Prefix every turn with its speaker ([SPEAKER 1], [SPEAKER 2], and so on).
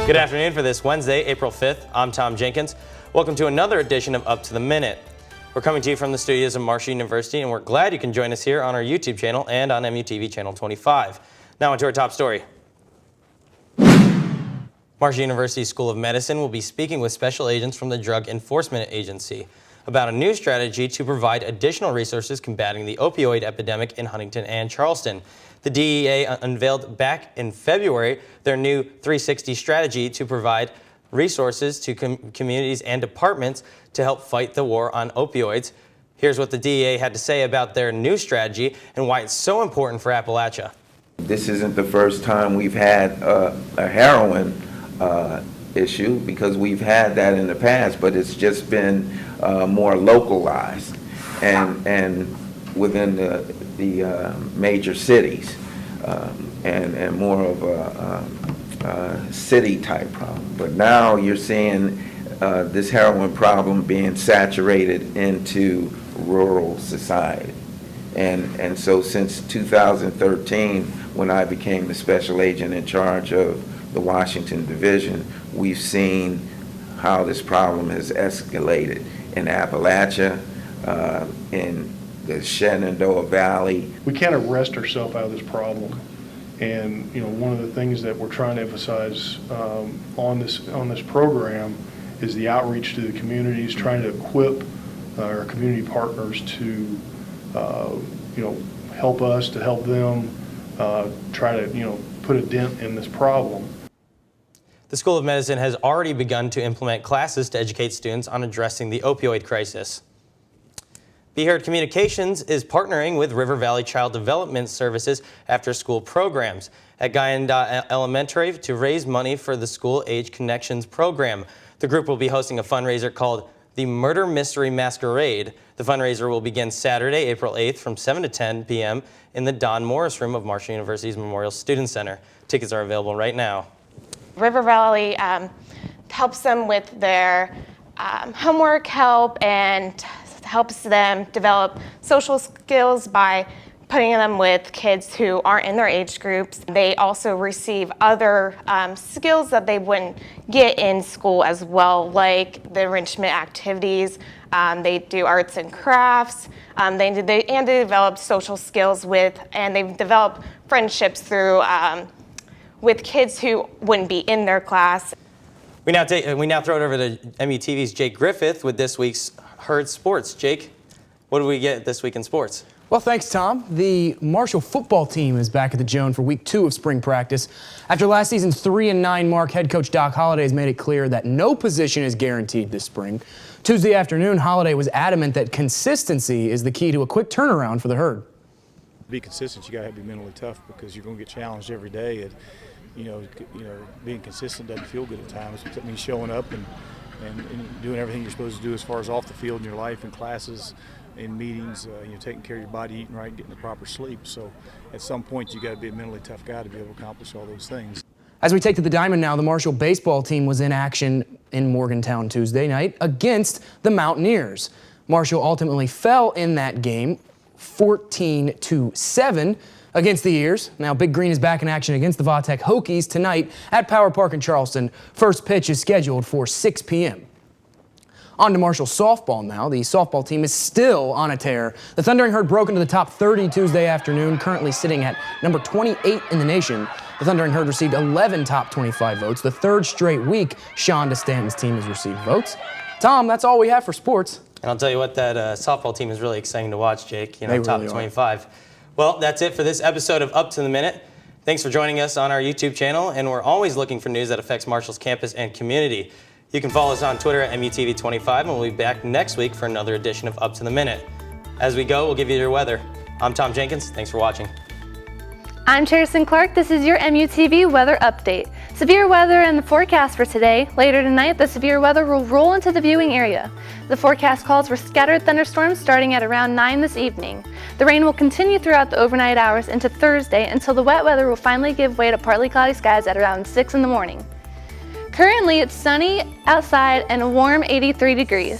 [SPEAKER 1] Good afternoon for this Wednesday, April 5th. I'm Tom Jenkins. Welcome to another edition of Up to the Minute. We're coming to you from the studios of Marshall University, and we're glad you can join us here on our YouTube channel and on MUTV Channel 25. Now onto our top story. Marshall University School of Medicine will be speaking with special agents from the Drug Enforcement Agency about a new strategy to provide additional resources combating the opioid epidemic in Huntington and Charleston. The DEA unveiled back in February their new 360 strategy to provide resources to communities and departments to help fight the war on opioids. Here's what the DEA had to say about their new strategy and why it's so important for Appalachia.
[SPEAKER 2] This isn't the first time we've had a heroin issue, because we've had that in the past, but it's just been more localized and within the major cities, and more of a city type problem. But now you're seeing this heroin problem being saturated into rural society. And so since 2013, when I became the special agent in charge of the Washington Division, we've seen how this problem has escalated in Appalachia, in the Shenandoah Valley.
[SPEAKER 3] We can't arrest ourselves out of this problem. And one of the things that we're trying to emphasize on this program is the outreach to the communities, trying to equip our community partners to help us, to help them try to put a dent in this problem.
[SPEAKER 1] The School of Medicine has already begun to implement classes to educate students on addressing the opioid crisis. Be Heard Communications is partnering with River Valley Child Development Services after-school programs at Guyandotte Elementary to raise money for the School Age Connections program. The group will be hosting a fundraiser called the Murder Mystery Masquerade. The fundraiser will begin Saturday, April 8th from 7 to 10 p.m. in the Don Morris Room of Marshall University's Memorial Student Center. Tickets are available right now.
[SPEAKER 4] River Valley helps them with their homework help and helps them develop social skills by putting them with kids who aren't in their age groups. They also receive other skills that they wouldn't get in school as well, like the enrichment activities. They do arts and crafts. They develop social skills and they've developed friendships through with kids who wouldn't be in their class.
[SPEAKER 1] We now throw it over to MUTV's Jake Griffith with this week's Herd Sports. Jake, what do we get this week in sports?
[SPEAKER 5] Well, thanks, Tom. The Marshall football team is back at the Joan for week 2 of spring practice. After last season's 3-9 mark, head coach Doc Holliday has made it clear that no position is guaranteed this spring. Tuesday afternoon, Holliday was adamant that consistency is the key to a quick turnaround for the Herd.
[SPEAKER 6] To be consistent, you got to be mentally tough, because you're going to get challenged every day. And being consistent doesn't feel good at times. It means showing up and doing everything you're supposed to do as far as off the field in your life, in classes, in meetings, taking care of your body, eating right, getting the proper sleep. So at some point you got to be a mentally tough guy to be able to accomplish all those things.
[SPEAKER 5] As we take to the diamond now, the Marshall baseball team was in action in Morgantown Tuesday night against the Mountaineers. Marshall ultimately fell in that game 14-7 against the Ears. Now Big Green is back in action against the Vatech Hokies tonight at Power Park in Charleston. First pitch is scheduled for 6 p.m. On to Marshall softball now. The softball team is still on a tear. The Thundering Herd broke into the top 30 Tuesday afternoon, currently sitting at number 28 in the nation. The Thundering Herd received 11 top 25 votes. The third straight week Shonda Stanton's team has received votes. Tom, that's all we have for sports.
[SPEAKER 1] And I'll tell you what, that softball team is really exciting to watch, Jake.
[SPEAKER 5] They
[SPEAKER 1] top
[SPEAKER 5] really
[SPEAKER 1] 25. Well, that's it for this episode of Up to the Minute. Thanks for joining us on our YouTube channel, and we're always looking for news that affects Marshall's campus and community. You can follow us on Twitter at MUTV25, and we'll be back next week for another edition of Up to the Minute. As we go, we'll give you your weather. I'm Tom Jenkins. Thanks for watching.
[SPEAKER 7] I'm Cherison Clark. This is your MUTV weather update. Severe weather in the forecast for today. Later tonight, the severe weather will roll into the viewing area. The forecast calls for scattered thunderstorms starting at around 9 this evening. The rain will continue throughout the overnight hours into Thursday until the wet weather will finally give way to partly cloudy skies at around 6 in the morning. Currently, it's sunny outside and a warm 83 degrees.